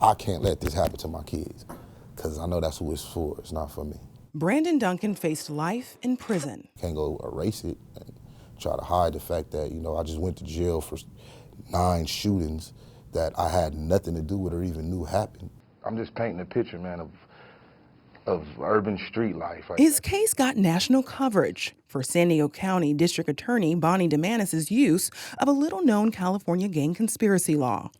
I can't let this happen to my kids, because I know that's who it's for. It's not for me. Brandon Duncan faced life in prison. Can't go erase it and try to hide the fact that, I just went to jail for 9 shootings that I had nothing to do with or even knew happened. I'm just painting a picture, man, of urban street life. His case got national coverage for San Diego County District Attorney Bonnie Dumanis' use of a little-known California gang conspiracy law.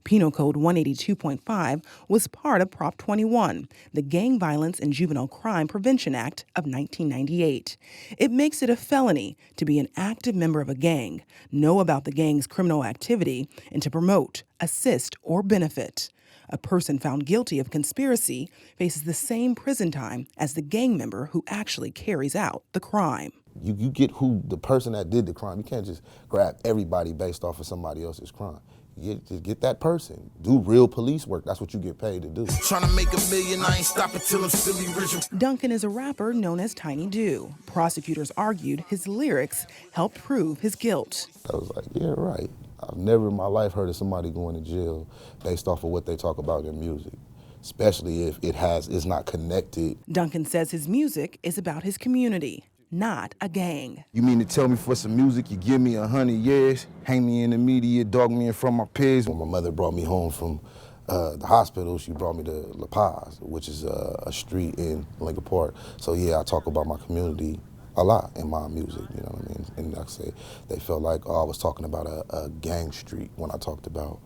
Penal Code 182.5 was part of Prop 21, the Gang Violence and Juvenile Crime Prevention Act of 1998. It makes it a felony to be an active member of a gang, know about the gang's criminal activity, and to promote, assist, or benefit. A person found guilty of conspiracy faces the same prison time as the gang member who actually carries out the crime. You get who the person that did the crime. You can't just grab everybody based off of somebody else's crime. Just get that person. Do real police work. That's what you get paid to do. Trying to make $1 million, I ain't stopping till I'm silly rich. Duncan is a rapper known as Tiny Do. Prosecutors argued his lyrics helped prove his guilt. I was like, yeah, right. I've never in my life heard of somebody going to jail based off of what they talk about in music, especially if it's not connected. Duncan says his music is about his community, not a gang. You mean to tell me for some music you give me 100 years, hang me in the media, dog me in front of my peers? When my mother brought me home from the hospital, she brought me to La Paz, which is a street in Lincoln Park. So yeah, I talk about my community a lot in my music, you know what I mean? And like I say, they felt like, I was talking about a gang street when I talked about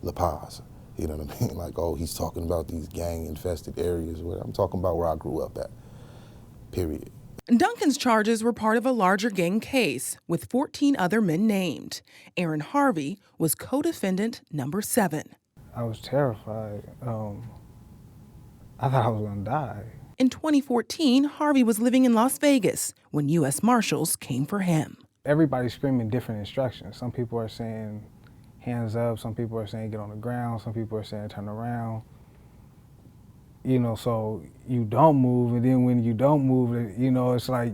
La Paz. You know what I mean? Like, he's talking about these gang-infested areas. I'm talking about where I grew up at, period. Duncan's charges were part of a larger gang case with 14 other men named. Aaron Harvey was co-defendant number 7. I was terrified. I thought I was gonna die. In 2014, Harvey was living in Las Vegas when U.S. Marshals came for him. Everybody's screaming different instructions. Some people are saying hands up, some people are saying get on the ground, some people are saying turn around. So you don't move, and then when you don't move, it's like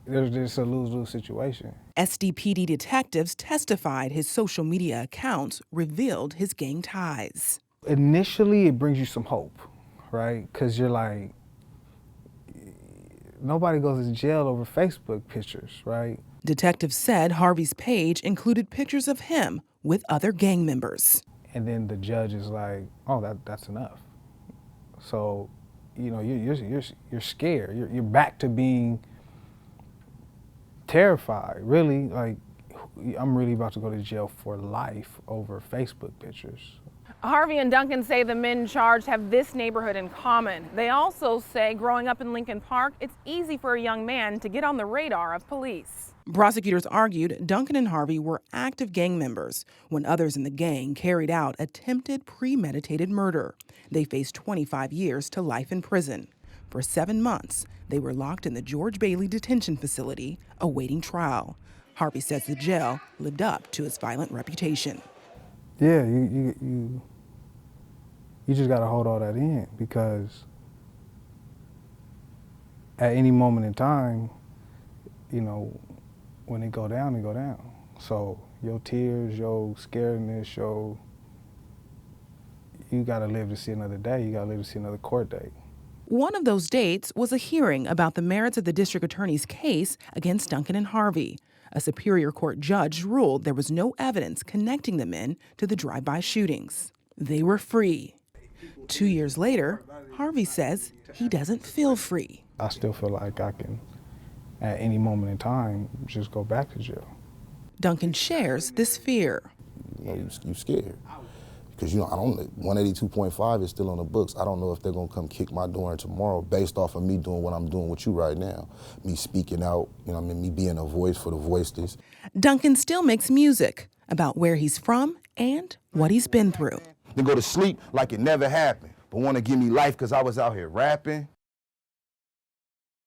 there's just a lose-lose situation. SDPD detectives testified his social media accounts revealed his gang ties. Initially, it brings you some hope, right? Because you're like, nobody goes to jail over Facebook pictures, right? Detectives said Harvey's page included pictures of him with other gang members. And then the judge is like, oh, that's enough. So, you're scared. You're back to being terrified, really. Like, I'm really about to go to jail for life over Facebook pictures. Harvey and Duncan say the men charged have this neighborhood in common. They also say growing up in Lincoln Park, it's easy for a young man to get on the radar of police. Prosecutors argued Duncan and Harvey were active gang members when others in the gang carried out attempted premeditated murder. They faced 25 years to life in prison. For 7 months, they were locked in the George Bailey detention facility awaiting trial. Harvey says the jail lived up to its violent reputation. Yeah, you just got to hold all that in, because at any moment in time, when it go down, it go down. So your tears, your scaredness, you got to live to see another day. You got to live to see another court date. One of those dates was a hearing about the merits of the district attorney's case against Duncan and Harvey. A Superior Court judge ruled there was no evidence connecting the men to the drive-by shootings. They were free. 2 years later, Harvey says he doesn't feel free. I still feel like I can, at any moment in time, just go back to jail. Duncan shares this fear. You scared. Because, I don't, 182.5 is still on the books. I don't know if they're going to come kick my door in tomorrow based off of me doing what I'm doing with you right now. Me speaking out, me being a voice for the voiceless. Duncan still makes music about where he's from and what he's been through. Then go to sleep like it never happened, but want to give me life because I was out here rapping.